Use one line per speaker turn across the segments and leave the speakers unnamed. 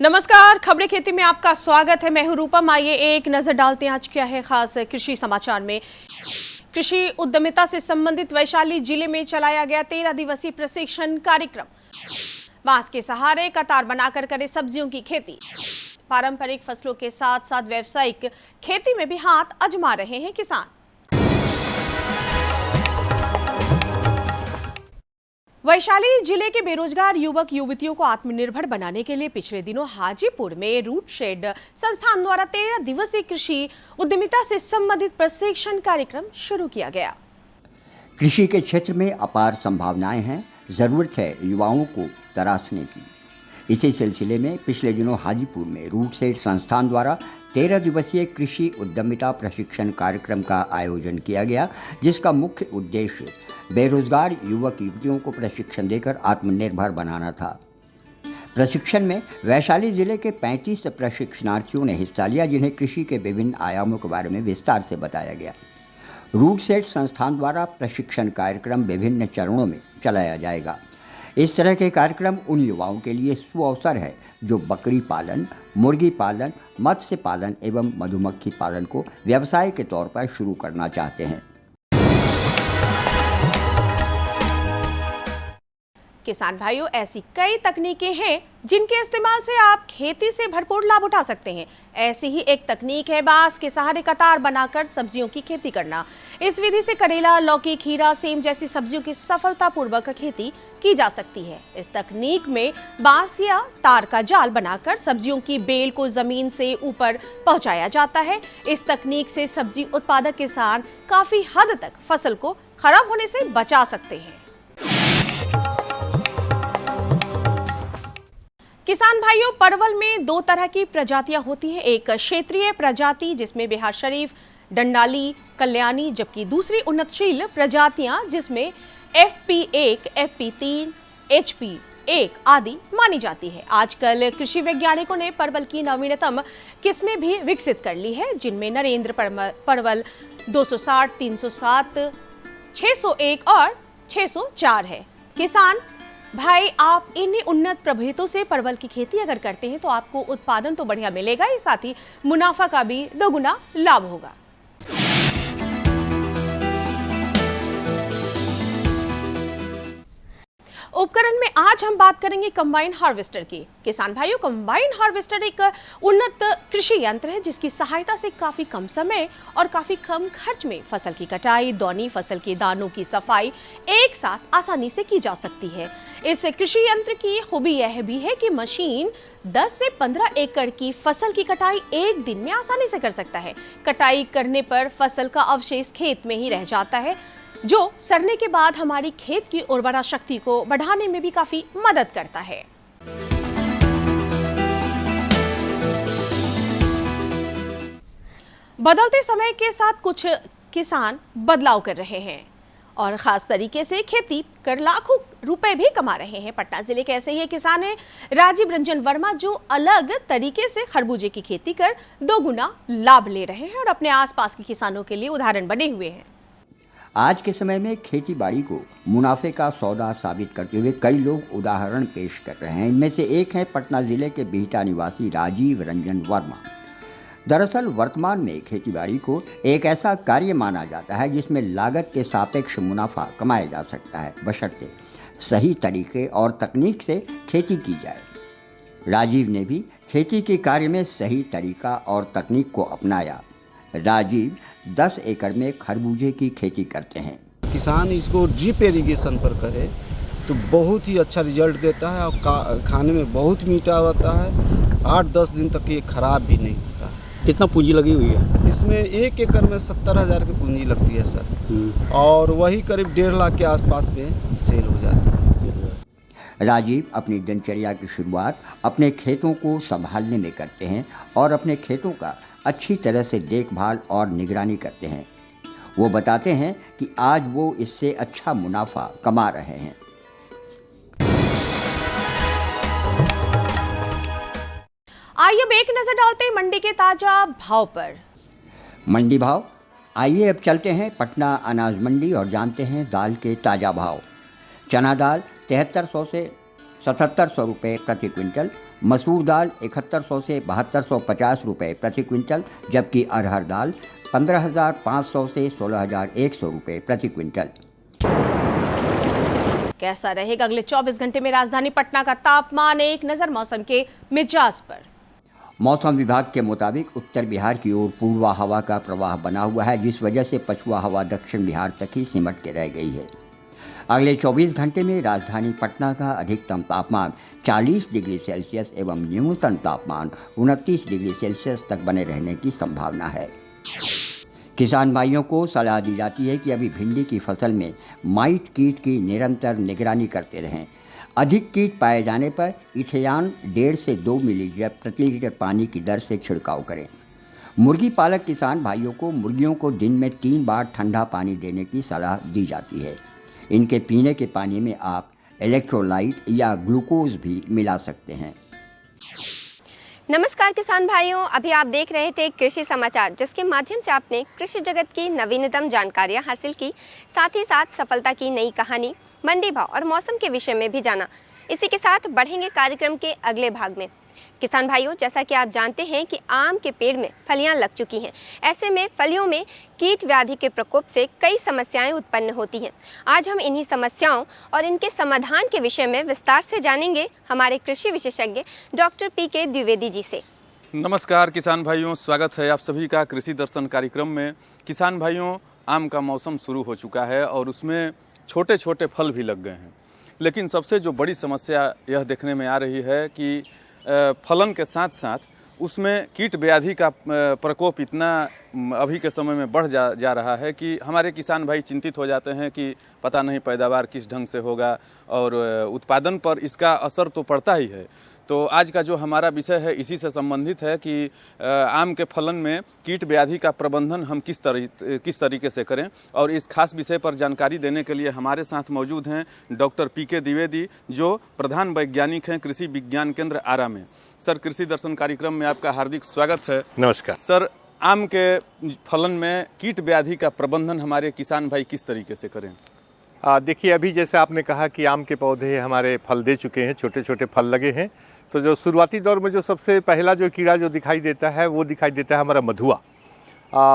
नमस्कार, खबरें खेती में आपका स्वागत है। मैं हूं रूपम। आइए एक नजर डालते हैं आज क्या है खास कृषि समाचार में। कृषि उद्यमिता से संबंधित वैशाली जिले में चलाया गया 13 दिवसीय प्रशिक्षण कार्यक्रम। बांस के सहारे कतार बनाकर करें सब्जियों की खेती। पारंपरिक फसलों के साथ साथ व्यावसायिक खेती में भी हाथ आजमा रहे हैं किसान। वैशाली जिले के बेरोजगार युवक युवतियों को आत्मनिर्भर बनाने के लिए पिछले दिनों हाजीपुर में रूट शेड संस्थान द्वारा 13 दिवसीय कृषि उद्यमिता से संबंधित प्रशिक्षण कार्यक्रम शुरू किया गया।
कृषि के क्षेत्र में अपार संभावनाएं हैं, जरूरत है युवाओं को तराशने की। इसी सिलसिले में पिछले दिनों हाजीपुर में रूट शेड संस्थान द्वारा 13 दिवसीय कृषि उद्यमिता प्रशिक्षण कार्यक्रम का आयोजन किया गया, जिसका मुख्य उद्देश्य बेरोजगार युवक युवतियों को प्रशिक्षण देकर आत्मनिर्भर बनाना था। प्रशिक्षण में वैशाली जिले के 35 प्रशिक्षणार्थियों ने हिस्सा लिया, जिन्हें कृषि के विभिन्न आयामों के बारे में विस्तार से बताया गया। रूट शेड संस्थान द्वारा प्रशिक्षण कार्यक्रम विभिन्न चरणों में चलाया जाएगा। इस तरह के कार्यक्रम उन युवाओं के लिए सुअवसर है जो बकरी पालन, मुर्गी पालन, मत्स्य पालन एवं मधुमक्खी पालन को व्यवसाय के तौर पर शुरू करना चाहते हैं।
किसान भाइयों, ऐसी कई तकनीकें हैं जिनके इस्तेमाल से आप खेती से भरपूर लाभ उठा सकते हैं। ऐसी ही एक तकनीक है बांस के सहारे कतार बनाकर सब्जियों की खेती करना। इस विधि से करेला, लौकी, खीरा, सेम जैसी सब्जियों की सफलतापूर्वक खेती की जा सकती है। इस तकनीक में बांस या तार का जाल बनाकर सब्जियों की बेल को जमीन से ऊपर पहुंचाया जाता है। इस तकनीक से सब्जी उत्पादक किसान काफी हद तक फसल को खराब होने से बचा सकते हैं। किसान भाइयों, परवल में दो तरह की प्रजातियां होती हैं। एक क्षेत्रीय प्रजाति जिसमें बिहार शरीफ, डंडाली, कल्याणी, जबकि दूसरी उन्नतशील प्रजातियां जिसमें FP1, FP3, HP1 आदि मानी जाती है। आजकल कृषि वैज्ञानिकों ने परवल की नवीनतम किस्में भी विकसित कर ली है, जिनमें नरेंद्र परवल 260, 307, 601 और 604 है। किसान भाई, आप इन उन्नत प्रभेदों से परवल की खेती अगर करते हैं तो आपको उत्पादन तो बढ़िया मिलेगा ही, साथ ही मुनाफा का भी दोगुना लाभ होगा। उपकरण में आज हम बात करेंगे कंबाइन हार्वेस्टर की। किसान भाइयों, कंबाइन हार्वेस्टर एक उन्नत कृषि यंत्र है जिसकी सहायता से काफी कम समय और काफी कम खर्च में फसल की कटाई, दौनी, फसल के दानों की सफाई एक साथ आसानी से की जा सकती है। इस कृषि यंत्र की खूबी यह भी है कि मशीन 10 से 15 एकड़ की फसल की कटाई एक दिन में आसानी से कर सकता है। कटाई करने पर फसल का अवशेष खेत में ही रह जाता है, जो सड़ने के बाद हमारी खेत की उर्वरा शक्ति को बढ़ाने में भी काफी मदद करता है। बदलते समय के साथ कुछ किसान बदलाव कर रहे हैं और खास तरीके से खेती कर लाखों रुपए भी कमा रहे हैं। पटना जिले के ऐसे ही किसान हैं राजीव रंजन वर्मा, जो अलग तरीके से खरबूजे की खेती कर दोगुना लाभ ले रहे हैं और अपने आसपास के किसानों के लिए उदाहरण बने हुए हैं।
आज के समय में खेती बाड़ी को मुनाफे का सौदा साबित करते हुए कई लोग उदाहरण पेश कर रहे हैं। इनमें से एक है पटना जिले के बिहटा निवासी राजीव रंजन वर्मा। दरअसल वर्तमान में खेतीबाड़ी को एक ऐसा कार्य माना जाता है जिसमें लागत के सापेक्ष मुनाफा कमाया जा सकता है, बशर्ते सही तरीके और तकनीक से खेती की जाए। राजीव ने भी खेती के कार्य में सही तरीका और तकनीक को अपनाया। राजीव 10 एकड़ में खरबूजे की खेती करते हैं।
किसान इसको ड्रिप इरिगेशन पर करे तो बहुत ही अच्छा रिजल्ट देता है और खाने में बहुत मीठा होता है। 8-10 दिन तक ये खराब भी नहीं होता है।
कितना पूंजी लगी हुई है
इसमें? 1 एकड़ में 70,000 की पूंजी लगती है सर, और वही करीब 1.5 लाख के आसपास में सेल हो जाती है।
राजीव अपनी दिनचर्या की शुरुआत अपने खेतों को संभालने में करते हैं और अपने खेतों का अच्छी तरह से देखभाल और निगरानी करते हैं। वो बताते हैं कि आज वो इससे अच्छा मुनाफा कमा रहे हैं।
आइए अब एक नजर डालते हैं मंडी के ताजा भाव पर।
मंडी भाव, आइए अब चलते हैं पटना अनाज मंडी और जानते हैं दाल के ताज़ा भाव। चना दाल 7300 से 7700 रुपये प्रति क्विंटल, मसूर दाल 7100 से 7250 रुपये प्रति क्विंटल, जबकि अरहर दाल 15500 से 16100 रुपये प्रति क्विंटल।
कैसा रहेगा अगले 24 घंटे में राजधानी पटना का तापमान? एक नजर मौसम के मिजाज पर।
मौसम विभाग के मुताबिक उत्तर बिहार की ओर पूर्वा हवा का प्रवाह बना हुआ है, जिस वजह से पछुआ हवा दक्षिण बिहार तक ही सिमट के रह गई है। अगले 24 घंटे में राजधानी पटना का अधिकतम तापमान 40 डिग्री सेल्सियस एवं न्यूनतम तापमान 29 डिग्री सेल्सियस तक बने रहने की संभावना है। किसान भाइयों को सलाह दी जाती है कि अभी भिंडी की फसल में माइट कीट की निरंतर निगरानी करते रहें। अधिक कीट पाए जाने पर इथेयान 1.5 से 2 मिलीलीटर प्रति लीटर पानी की दर से छिड़काव करें। मुर्गी पालक किसान भाइयों को मुर्गियों को दिन में 3 बार ठंडा पानी देने की सलाह दी जाती है। इनके पीने के पानी में आप इलेक्ट्रोलाइट या ग्लूकोज भी मिला सकते हैं।
नमस्कार किसान भाइयों, अभी आप देख रहे थे कृषि समाचार, जिसके माध्यम से आपने कृषि जगत की नवीनतम जानकारियां हासिल की, साथ ही साथ सफलता की नई कहानी, मंडी भाव और मौसम के विषय में भी जाना। इसी के साथ बढ़ेंगे कार्यक्रम के अगले भाग में। किसान भाइयों, जैसा कि आप जानते हैं कि आम के पेड़ में फलियां लग चुकी हैं। ऐसे में फलियों में कीट व्याधि के प्रकोप से कई समस्याएं उत्पन्न होती हैं। आज हम इन्हीं समस्याओं और इनके समाधान के विषय में विस्तार से जानेंगे हमारे कृषि विशेषज्ञ डॉक्टर पीके द्विवेदी जी से।
नमस्कार किसान भाइयों, स्वागत है आप सभी का कृषि दर्शन कार्यक्रम में। किसान भाइयों, आम का मौसम शुरू हो चुका है और उसमें छोटे छोटे फल भी लग गए हैं, लेकिन सबसे जो बड़ी समस्या यह देखने में आ रही है कि फलन के साथ साथ उसमें कीट व्याधि का प्रकोप इतना अभी के समय में बढ़ जा रहा है कि हमारे किसान भाई चिंतित हो जाते हैं कि पता नहीं पैदावार किस ढंग से होगा और उत्पादन पर इसका असर तो पड़ता ही है। तो आज का जो हमारा विषय है इसी से संबंधित है कि आम के फलन में कीट व्याधि का प्रबंधन हम किस तरीके से करें, और इस खास विषय पर जानकारी देने के लिए हमारे साथ मौजूद हैं डॉक्टर पीके द्विवेदी, जो प्रधान वैज्ञानिक हैं कृषि विज्ञान केंद्र आरा में। सर, कृषि दर्शन कार्यक्रम में आपका हार्दिक स्वागत है।
नमस्कार
सर, आम के फलन में कीट व्याधि का प्रबंधन हमारे किसान भाई किस तरीके से करें?
देखिए, अभी जैसे आपने कहा कि आम के पौधे हमारे फल दे चुके हैं, छोटे छोटे फल लगे हैं, तो जो शुरुआती दौर में जो सबसे पहला जो कीड़ा जो दिखाई देता है वो दिखाई देता है हमारा मधुआ।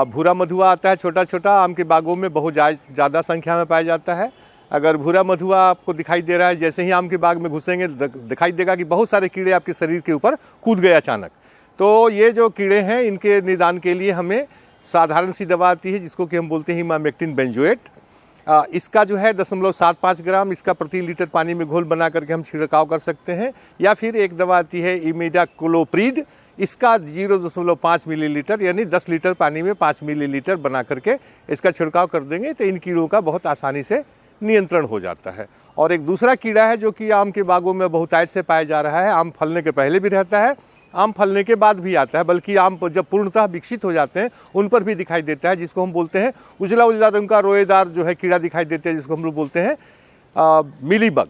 भूरा मधुआ आता है, छोटा छोटा, आम के बागों में बहुत ज़्यादा संख्या में पाया जाता है। अगर भूरा मधुआ आपको दिखाई दे रहा है, जैसे ही आम के बाग में घुसेंगे दिखाई देगा कि बहुत सारे कीड़े आपके शरीर के ऊपर कूद गए अचानक। तो ये जो कीड़े हैं, इनके निदान के लिए हमें साधारण सी दवा आती है जिसको कि हम बोलते हैं इमामेक्टिन बेंजोएट। इसका जो है 0.75 ग्राम इसका प्रति लीटर पानी में घोल बना करके हम छिड़काव कर सकते हैं, या फिर एक दवा आती है इमिडाक्लोप्रिड, इसका 0.5 मिलीलीटर यानी 10 लीटर पानी में 5 मिलीलीटर बना करके इसका छिड़काव कर देंगे तो इन कीड़ों का बहुत आसानी से नियंत्रण हो जाता है। और एक दूसरा कीड़ा है जो कि आम के बागों में बहुतायत से पाया जा रहा है, आम फलने के पहले भी रहता है, आम फलने के बाद भी आता है, बल्कि आम जब पूर्णतः विकसित हो जाते हैं उन पर भी दिखाई देता है, जिसको हम बोलते हैं उजला उजला रंग का रोएदार जो है कीड़ा दिखाई देता है, जिसको हम लोग बोलते हैं मिलीबग।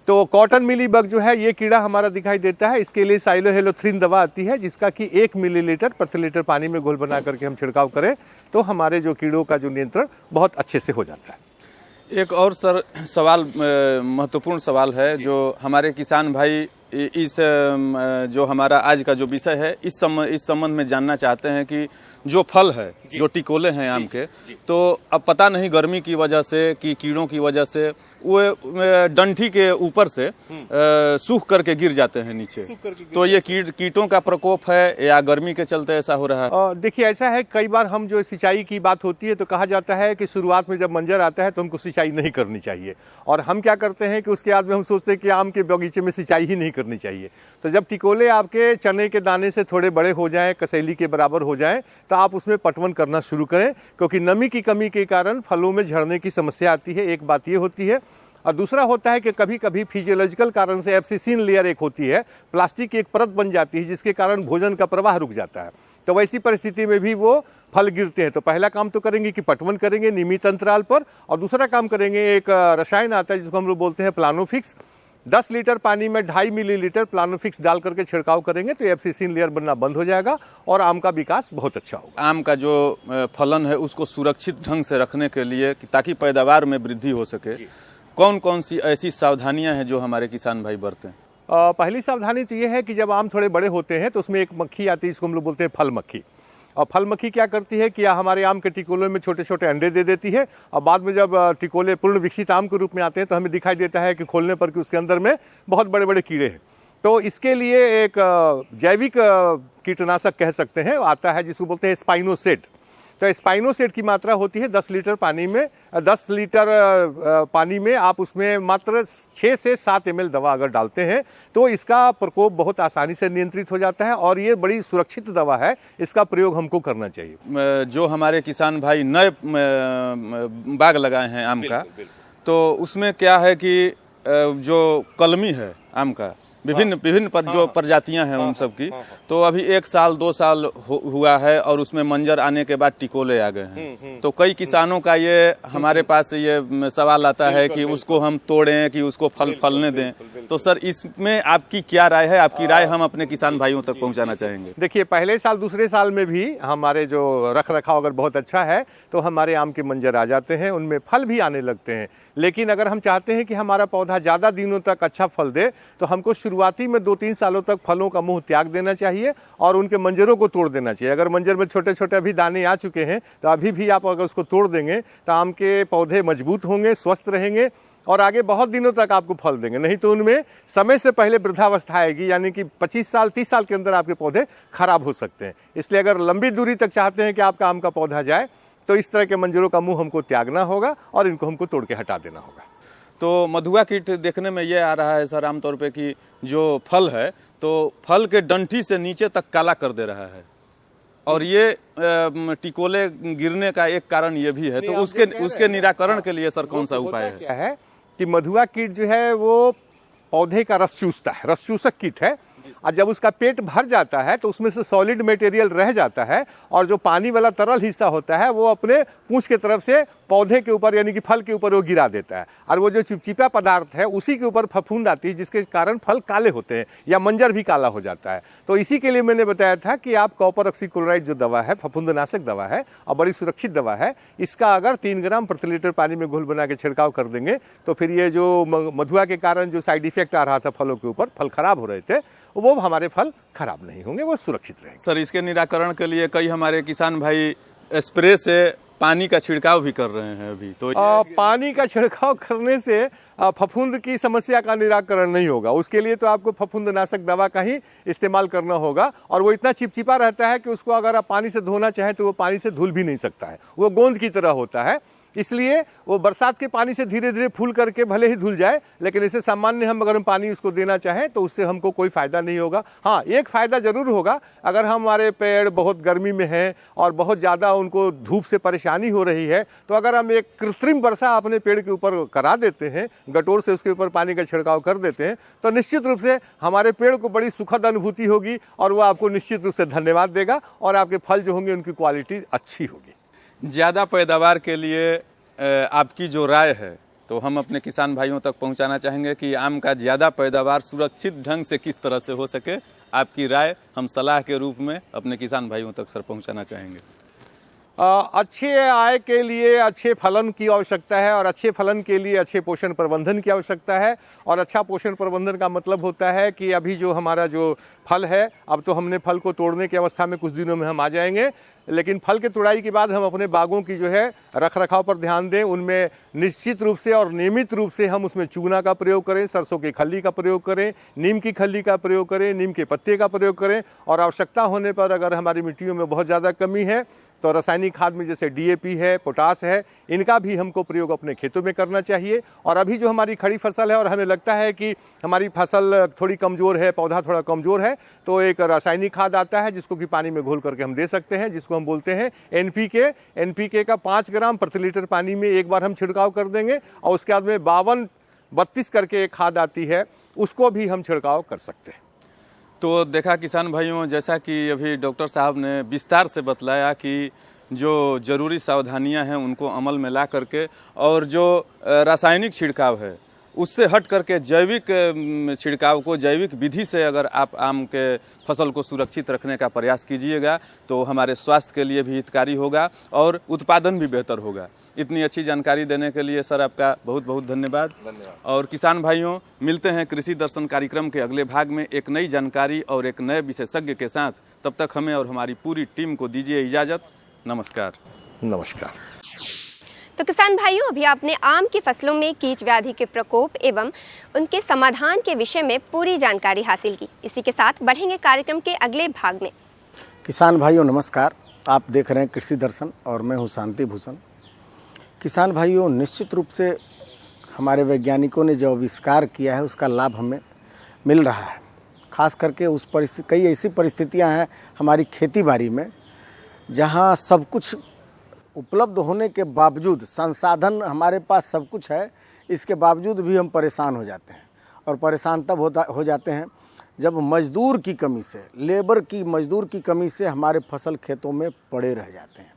तो कॉटन मिलीबग जो है ये कीड़ा हमारा दिखाई देता है। इसके लिए साइलोहेलोथ्रिन दवा आती है जिसका कि 1 मिलीलीटर प्रति लीटर पानी में घोल बना करके हम छिड़काव करें तो हमारे जो कीड़ों का जो नियंत्रण बहुत अच्छे से हो जाता है।
एक और सर सवाल, महत्वपूर्ण सवाल है जो हमारे किसान भाई इस जो हमारा आज का जो विषय है इस संबंध में जानना चाहते हैं कि जो फल है, जो टिकोले हैं आम के, तो अब पता नहीं गर्मी की वजह से कि कीड़ों की वजह से वो डंठी के ऊपर से सूख करके गिर जाते हैं नीचे, तो ये कीटों का प्रकोप है या गर्मी के चलते ऐसा हो रहा है?
देखिए, ऐसा है, कई बार हम जो सिंचाई की बात होती है तो कहा जाता है कि शुरुआत में जब मंजर आता है तो हमको सिंचाई नहीं करनी चाहिए, और हम क्या करते हैं कि उसके बाद में हम सोचते हैं कि आम के बगीचे में सिंचाई ही नहीं करनी चाहिए। तो जब टिकोले आपके चने के दाने से थोड़े बड़े हो जाएं, कसैली के बराबर हो जाएं, तो आप उसमें पटवन करना शुरू करें, क्योंकि नमी की कमी के कारण फलों में झड़ने की समस्या आती है। एक बात ये होती है, और दूसरा होता है कि कभी कभी फिजियोलॉजिकल कारण से एब्सिसिन लेयर एक होती है, प्लास्टिक की एक परत बन जाती है जिसके कारण भोजन का प्रवाह रुक जाता है। तो वैसी परिस्थिति में भी वो फल गिरते हैं। तो पहला काम तो करेंगे कि पटवन करेंगे नियमित अंतराल पर, और दूसरा काम करेंगे, एक रसायन आता है जिसको हम लोग बोलते हैं प्लानोफिक्स। 10 लीटर पानी में 2.5 मिलीलीटर प्लानोफिक्स डाल करके छिड़काव करेंगे तो एब्सिसिन लेयर बनना बंद हो जाएगा और आम का विकास बहुत अच्छा होगा।
आम का जो फलन है उसको सुरक्षित ढंग से रखने के लिए ताकि पैदावार में वृद्धि हो सके, कौन कौन सी ऐसी सावधानियां हैं जो हमारे किसान भाई बरतें?
पहली सावधानी तो ये है कि जब आम थोड़े बड़े होते हैं तो उसमें एक मक्खी आती है, इसको हम लोग बोलते हैं फल मक्खी। और फल मक्खी क्या करती है कि हमारे आम के टिकोले में छोटे छोटे अंडे दे देती है, और बाद में जब टिकोले पूर्ण विकसित आम के रूप में आते हैं तो हमें दिखाई देता है कि खोलने पर कि उसके अंदर में बहुत बड़े बड़े कीड़े हैं। तो इसके लिए एक जैविक कीटनाशक कह सकते हैं आता है, जिसको बोलते हैं स्पाइनोसेट। तो स्पाइनोसेट की मात्रा होती है 10 लीटर पानी में। 10 लीटर पानी में आप उसमें मात्र 6 से 7 ml दवा अगर डालते हैं तो इसका प्रकोप बहुत आसानी से नियंत्रित हो जाता है, और ये बड़ी सुरक्षित दवा है, इसका प्रयोग हमको करना चाहिए।
जो हमारे किसान भाई नए बाग लगाए हैं आम का, तो उसमें क्या है कि जो कलमी है आम का, विभिन्न जो प्रजातियां हैं उन सब की, तो अभी 1 साल 2 साल हुआ है और उसमें मंजर आने के बाद टिकोले आ गए हैं। तो कई किसानों का ये हमारे पास ये सवाल आता है कि उसको हम तोड़ें कि उसको फलने दें। तो सर, इसमें आपकी क्या राय है? आपकी राय हम अपने किसान भाइयों तक पहुंचाना चाहेंगे।
देखिए, पहले साल दूसरे साल में भी हमारे जो रख रखाव अगर बहुत अच्छा है तो हमारे आम के मंजर आ जाते हैं, उनमें फल भी आने लगते हैं। लेकिन अगर हम चाहते हैं कि हमारा पौधा ज़्यादा दिनों तक अच्छा फल दे तो हमको शुरुआती में 2-3 सालों तक फलों का मुंह त्याग देना चाहिए और उनके मंजरों को तोड़ देना चाहिए। अगर मंजर में छोटे छोटे अभी दाने आ चुके हैं तो अभी भी आप अगर उसको तोड़ देंगे तो आम के पौधे मजबूत होंगे, स्वस्थ रहेंगे और आगे बहुत दिनों तक आपको फल देंगे। नहीं तो उनमें समय से पहले वृद्धावस्था आएगी, यानी कि 25 साल 30 साल के अंदर आपके पौधे खराब हो सकते हैं। इसलिए अगर लंबी दूरी तक चाहते हैं कि आपका आम का पौधा जाए तो इस तरह के मंजरों का मुंह हमको त्यागना होगा और इनको हमको तोड़ के हटा देना होगा।
तो मधुआ कीट देखने में ये आ रहा है सर आमतौर पे कि जो फल है तो फल के डंठी से नीचे तक काला कर दे रहा है, और ये टिकोले गिरने का एक कारण ये भी है। तो उसके निराकरण के लिए सर कौन सा उपाय है?
क्या है कि मधुआ कीट जो है वो पौधे का रस चूसता है, रस चूसक कीट है। और जब उसका पेट भर जाता है तो उसमें से सॉलिड मटेरियल रह जाता है और जो पानी वाला तरल हिस्सा होता है वो अपने पूंछ के तरफ से पौधे के ऊपर यानी कि फल के ऊपर वो गिरा देता है, और वो जो चिपचिपा पदार्थ है उसी के ऊपर फफूंद आती है, जिसके कारण फल काले होते हैं या मंजर भी काला हो जाता है। तो इसी के लिए मैंने बताया था कि आप कॉपर ऑक्सीक्लोराइड जो दवा है, फफूंदनाशक दवा है और बड़ी सुरक्षित दवा है, इसका अगर 3 ग्राम प्रति लीटर पानी में घोल बना के छिड़काव कर देंगे तो फिर ये जो मधुआ के कारण जो साइड इफेक्ट आ रहा था फलों के ऊपर, फल खराब हो रहे थे, वो हमारे फल खराब नहीं होंगे, वो सुरक्षित रहेंगे।
सर, इसके निराकरण के लिए कई हमारे किसान भाई स्प्रे से पानी का छिड़काव भी कर रहे हैं अभी। तो
पानी का छिड़काव करने से फफूंद की समस्या का निराकरण नहीं होगा। उसके लिए तो आपको फफूंदनाशक दवा का ही इस्तेमाल करना होगा, और वो इतना चिपचिपा रहता है कि उसको अगर आप पानी से धोना चाहें तो वो पानी से धुल भी नहीं सकता है, वो गोंद की तरह होता है। इसलिए वो बरसात के पानी से धीरे धीरे फूल करके भले ही धुल जाए, लेकिन इसे सामान्य हम अगर पानी उसको देना चाहें तो उससे हमको कोई फ़ायदा नहीं होगा। हाँ, एक फ़ायदा ज़रूर होगा, अगर हमारे पेड़ बहुत गर्मी में हैं और बहुत ज़्यादा उनको धूप से परेशानी हो रही है तो अगर हम एक कृत्रिम वर्षा अपने पेड़ के ऊपर करा देते हैं, गटोर से उसके ऊपर पानी का छिड़काव कर देते हैं, तो निश्चित रूप से हमारे पेड़ को बड़ी सुखद अनुभूति होगी और वो आपको निश्चित रूप से धन्यवाद देगा और आपके फल जो होंगे उनकी क्वालिटी अच्छी होगी।
ज़्यादा पैदावार के लिए आपकी जो राय है तो हम अपने किसान भाइयों तक पहुंचाना चाहेंगे कि आम का ज़्यादा पैदावार सुरक्षित ढंग से किस तरह से हो सके। आपकी राय हम सलाह के रूप में अपने किसान भाइयों तक सर पहुंचाना चाहेंगे।
अच्छे आय के लिए अच्छे फलन की आवश्यकता है और अच्छे फलन के लिए अच्छे पोषण प्रबंधन की आवश्यकता है। और अच्छा पोषण प्रबंधन का मतलब होता है कि अभी जो हमारा जो फल है, अब तो हमने फल को तोड़ने की अवस्था में कुछ दिनों में हम आ जाएंगे, लेकिन फल के तुड़ाई के बाद हम अपने बागों की जो है रख रखाव पर ध्यान दें। उनमें निश्चित रूप से और नियमित रूप से हम उसमें चूना का प्रयोग करें, सरसों की खल्ली का प्रयोग करें, नीम की खल्ली का प्रयोग करें, नीम के पत्ते का प्रयोग करें, और आवश्यकता होने पर अगर हमारी मिट्टियों में बहुत ज़्यादा कमी है तो रासायनिक खाद में जैसे DAP है, पोटास है, इनका भी हमको प्रयोग अपने खेतों में करना चाहिए। और अभी जो हमारी खड़ी फसल है और हमें लगता है कि हमारी फसल थोड़ी कमज़ोर है, पौधा थोड़ा कमज़ोर है, तो एक रासायनिक खाद आता है जिसको कि पानी में घोल करके हम दे सकते हैं, जिसको हम बोलते हैं NPK का 5 ग्राम प्रति लीटर पानी में एक बार हम छिड़काव कर देंगे, और उसके बाद में 52-32 करके एक खाद आती है, उसको भी हम छिड़काव कर सकते हैं।
तो देखा किसान भाइयों, जैसा कि अभी डॉक्टर साहब ने विस्तार से बतलाया कि जो ज़रूरी सावधानियां हैं उनको अमल में ला करके, और जो रासायनिक छिड़काव है उससे हट करके जैविक छिड़काव को, जैविक विधि से अगर आप आम के फसल को सुरक्षित रखने का प्रयास कीजिएगा तो हमारे स्वास्थ्य के लिए भी हितकारी होगा और उत्पादन भी बेहतर होगा। इतनी अच्छी जानकारी देने के लिए सर आपका बहुत बहुत धन्यवाद। और किसान भाइयों, मिलते हैं कृषि दर्शन कार्यक्रम के अगले भाग में एक नई जानकारी और एक नए विशेषज्ञ के साथ। तब तक हमें और हमारी पूरी टीम को दीजिए इजाज़त। नमस्कार।
नमस्कार।
तो किसान भाइयों, अभी आपने आम की फसलों में कीट व्याधि के प्रकोप एवं उनके समाधान के विषय में पूरी जानकारी हासिल की। इसी के साथ बढ़ेंगे कार्यक्रम के अगले भाग में।
किसान भाइयों नमस्कार, आप देख रहे हैं कृषि दर्शन और मैं हूं शांति भूषण। किसान भाइयों, निश्चित रूप से हमारे वैज्ञानिकों ने जो आविष्कार किया है उसका लाभ हमें मिल रहा है। खास करके उस परिस्थिति, कई ऐसी परिस्थितियां हैं हमारी खेती बाड़ी में जहां सब कुछ उपलब्ध होने के बावजूद, संसाधन हमारे पास सब कुछ है, इसके बावजूद भी हम परेशान हो जाते हैं। और परेशान तब हो जाते हैं जब मजदूर की कमी से, मजदूर की कमी से हमारे फसल खेतों में पड़े रह जाते हैं।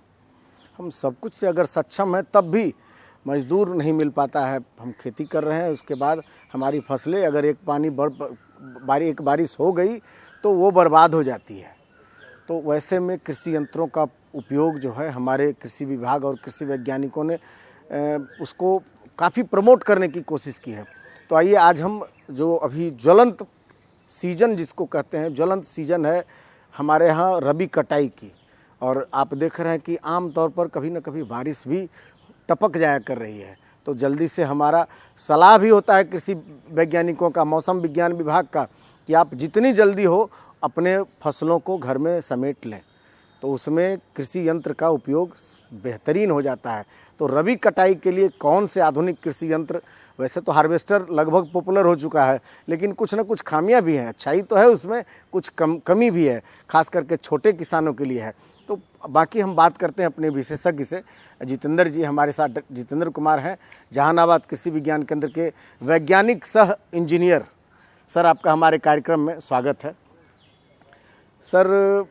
हम सब कुछ से अगर सक्षम हैं तब भी मजदूर नहीं मिल पाता है। हम खेती कर रहे हैं, उसके बाद हमारी फसलें अगर एक बारिश हो गई तो वो बर्बाद हो जाती है। तो वैसे में कृषि यंत्रों का उपयोग जो है हमारे कृषि विभाग और कृषि वैज्ञानिकों ने उसको काफ़ी प्रमोट करने की कोशिश की है। तो आइए आज हम जो अभी ज्वलंत सीजन जिसको कहते हैं, ज्वलंत सीजन है हमारे यहाँ रबी कटाई की, और आप देख रहे हैं कि आम तौर पर कभी न कभी बारिश भी टपक जाया कर रही है। तो जल्दी से हमारा सलाह भी होता है कृषि वैज्ञानिकों का, मौसम विज्ञान विभाग का, कि आप जितनी जल्दी हो अपने फसलों को घर में समेट लें, तो उसमें कृषि यंत्र का उपयोग बेहतरीन हो जाता है। तो रबी कटाई के लिए कौन से आधुनिक कृषि यंत्र, वैसे तो हार्वेस्टर लगभग पॉपुलर हो चुका है, लेकिन कुछ न कुछ खामियां भी हैं। अच्छाई तो है उसमें, कुछ कमी भी है, खास करके छोटे किसानों के लिए है। तो बाकी हम बात करते हैं अपने विशेषज्ञ से। जितेंद्र जी हमारे साथ, जितेंद्र कुमार हैं, जहानाबाद कृषि विज्ञान केंद्र के वैज्ञानिक सह इंजीनियर। सर, आपका हमारे कार्यक्रम में स्वागत है। सर,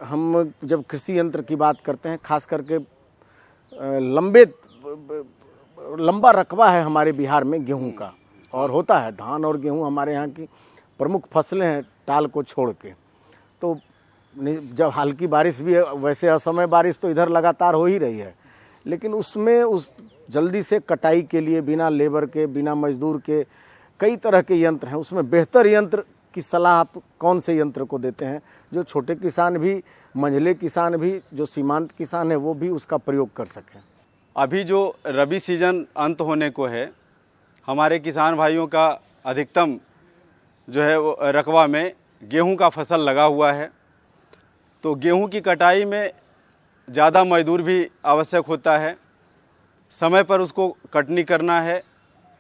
हम जब कृषि यंत्र की बात करते हैं, खास करके लंबा रकबा है हमारे बिहार में गेहूं का, और होता है धान और गेहूं हमारे यहाँ की प्रमुख फसलें हैं टाल को छोड़ के। तो जब हल्की बारिश भी है, वैसे असमय बारिश तो इधर लगातार हो ही रही है, लेकिन उसमें उस जल्दी से कटाई के लिए बिना लेबर के, बिना मजदूर के कई तरह के यंत्र हैं। उसमें बेहतर यंत्र की सलाह आप कौन से यंत्र को देते हैं जो छोटे किसान भी, मंझले किसान भी, जो सीमांत किसान है वो भी उसका प्रयोग कर सकें?
अभी जो रबी सीजन अंत होने को है, हमारे किसान भाइयों का अधिकतम जो है वो रकबा में गेहूं का फसल लगा हुआ है। तो गेहूं की कटाई में ज़्यादा मजदूर भी आवश्यक होता है, समय पर उसको कटनी करना है,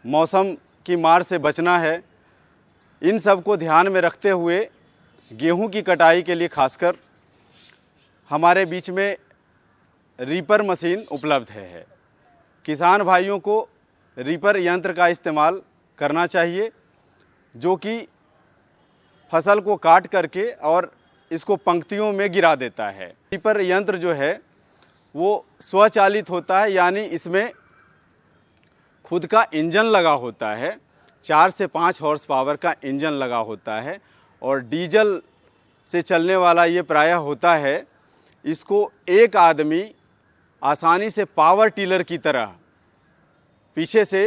मौसम की मार से बचना है। इन सब को ध्यान में रखते हुए गेहूं की कटाई के लिए खासकर हमारे बीच में रीपर मशीन उपलब्ध है। किसान भाइयों को रीपर यंत्र का इस्तेमाल करना चाहिए, जो कि फसल को काट करके और इसको पंक्तियों में गिरा देता है। रीपर यंत्र जो है वो स्वचालित होता है, यानी इसमें खुद का इंजन लगा होता है। 4 से 5 हॉर्स पावर का इंजन लगा होता है और डीजल से चलने वाला ये प्रायः होता है। इसको एक आदमी आसानी से पावर टीलर की तरह पीछे से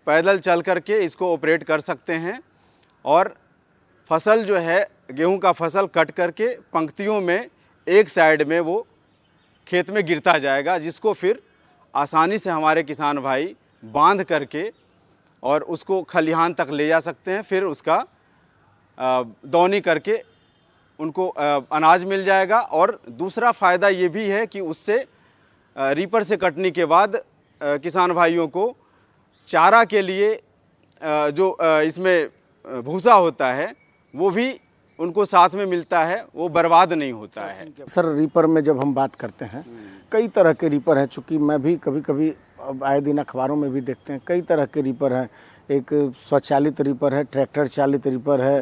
पैदल चल करके इसको ऑपरेट कर सकते हैं, और फसल जो है गेहूं का फसल कट करके पंक्तियों में एक साइड में वो खेत में गिरता जाएगा, जिसको फिर आसानी से हमारे किसान भाई बांध करके और उसको खलिहान तक ले जा सकते हैं। फिर उसका दौनी करके उनको अनाज मिल जाएगा। और दूसरा फ़ायदा ये भी है कि उससे रीपर से कटने के बाद किसान भाइयों को चारा के लिए जो इसमें भूसा होता है वो भी उनको साथ में मिलता है, वो बर्बाद नहीं होता है।
सर, रीपर में जब हम बात करते हैं, कई तरह के रीपर हैं। चूँकि मैं भी कभी कभी आए दिन अखबारों में भी देखते हैं, कई तरह के रीपर हैं। एक स्वचालित रीपर है, ट्रैक्टर चालित रीपर है,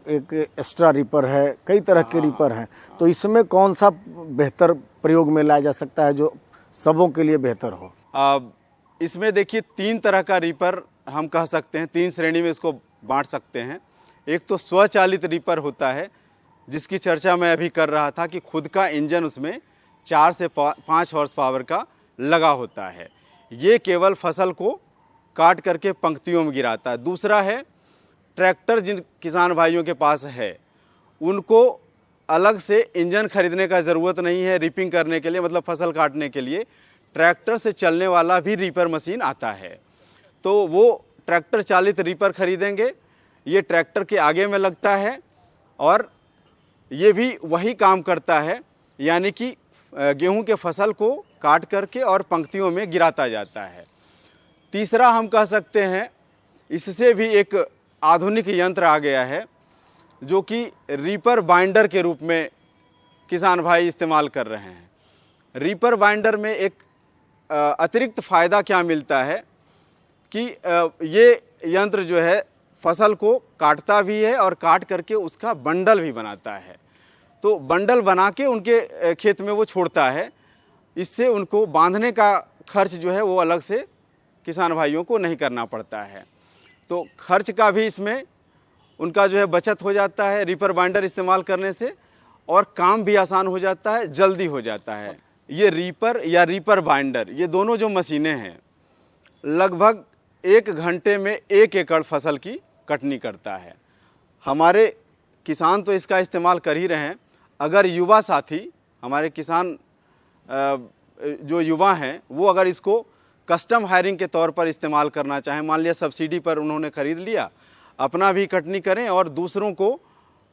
एक एक्स्ट्रा रीपर है, कई तरह के रीपर हैं। तो इसमें कौन सा बेहतर प्रयोग में लाया जा सकता है जो सबों के लिए बेहतर हो?
इसमें देखिए 3 तरह का रीपर हम कह सकते हैं 3 श्रेणी में इसको बांट सकते हैं। एक तो स्वचालित रीपर होता है, जिसकी चर्चा मैं अभी कर रहा था कि खुद का इंजन उसमें 4 से 5 हॉर्स पावर का लगा होता है। ये केवल फसल को काट करके पंक्तियों में गिराता है। दूसरा है ट्रैक्टर, जिन किसान भाइयों के पास है उनको अलग से इंजन खरीदने का ज़रूरत नहीं है रीपिंग करने के लिए, मतलब फसल काटने के लिए ट्रैक्टर से चलने वाला भी रीपर मशीन आता है। तो वो ट्रैक्टर चालित रीपर खरीदेंगे। ये ट्रैक्टर के आगे में लगता है और ये भी वही काम करता है, यानी कि गेहूं के फसल को काट करके और पंक्तियों में गिराता जाता है। तीसरा हम कह सकते हैं इससे भी एक आधुनिक यंत्र आ गया है जो कि रीपर बाइंडर के रूप में किसान भाई इस्तेमाल कर रहे हैं। रीपर बाइंडर में एक अतिरिक्त फ़ायदा क्या मिलता है कि ये यंत्र जो है फसल को काटता भी है और काट करके उसका बंडल भी बनाता है। तो बंडल बना के उनके खेत में वो छोड़ता है। इससे उनको बांधने का खर्च जो है वो अलग से किसान भाइयों को नहीं करना पड़ता है। तो खर्च का भी इसमें उनका जो है बचत हो जाता है रीपर बाइंडर इस्तेमाल करने से, और काम भी आसान हो जाता है, जल्दी हो जाता है। ये रीपर या रीपर बाइंडर, ये दोनों जो मशीनें हैं लगभग 1 घंटे में 1 एकड़ फसल की कटनी करता है। हमारे किसान तो इसका इस्तेमाल कर ही रहे हैं। अगर युवा साथी, हमारे किसान जो युवा हैं, वो अगर इसको कस्टम हायरिंग के तौर पर इस्तेमाल करना चाहें, मान लिया सब्सिडी पर उन्होंने ख़रीद लिया, अपना भी कटनी करें और दूसरों को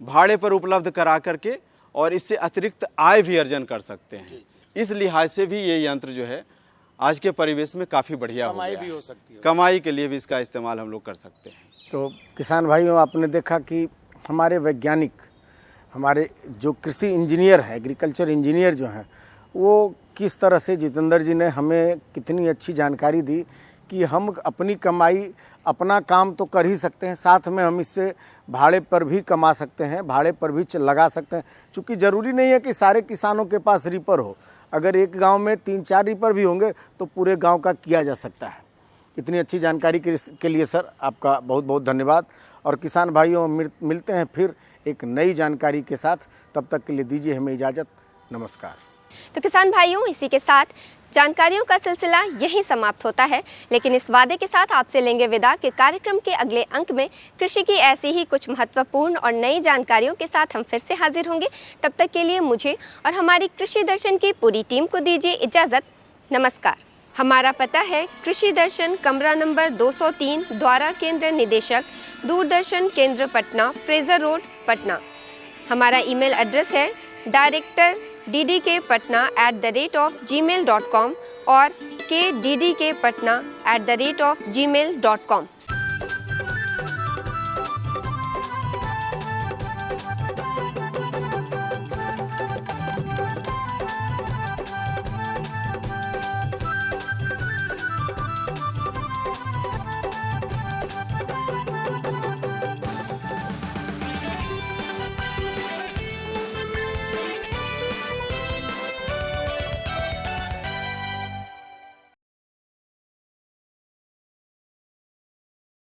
भाड़े पर उपलब्ध करा करके और इससे अतिरिक्त आय भी अर्जन कर सकते हैं। इस लिहाज से भी ये यंत्र जो है आज के परिवेश में काफ़ी बढ़िया
कमाई भी हो सकती है।
कमाई के लिए भी इसका इस्तेमाल हम लोग कर सकते हैं।
तो किसान भाइयों, आपने देखा कि हमारे वैज्ञानिक, हमारे जो कृषि इंजीनियर हैं, एग्रीकल्चर इंजीनियर जो हैं, वो किस तरह से जितेंद्र जी ने हमें कितनी अच्छी जानकारी दी कि हम अपनी कमाई, अपना काम तो कर ही सकते हैं, साथ में हम इससे भाड़े पर भी कमा सकते हैं, भाड़े पर भी लगा सकते हैं। चूँकि ज़रूरी नहीं है कि सारे किसानों के पास रीपर हो। अगर एक गांव में 3-4 रीपर भी होंगे तो पूरे गांव का किया जा सकता है। इतनी अच्छी जानकारी के लिए सर आपका बहुत बहुत धन्यवाद। और किसान भाइयों, मिलते हैं फिर एक नई जानकारी के साथ। तब तक के लिए दीजिए हमें इजाज़त। नमस्कार।
तो किसान भाइयों, इसी के साथ जानकारियों का सिलसिला यहीं समाप्त होता है, लेकिन इस वादे के साथ आपसे लेंगे विदा कि कार्यक्रम के अगले अंक में कृषि की ऐसी ही कुछ महत्वपूर्ण और नई जानकारियों के साथ हम फिर से हाजिर होंगे। तब तक के लिए मुझे और हमारी कृषि दर्शन की पूरी टीम को दीजिए इजाज़त। नमस्कार। हमारा पता है कृषि दर्शन, कमरा नंबर 203, द्वारा केंद्र निदेशक, दूरदर्शन केंद्र पटना, फ्रेजर रोड, पटना। हमारा ईमेल एड्रेस है director@ddkpatna@gmail.com और kddkpatna@gmail.com।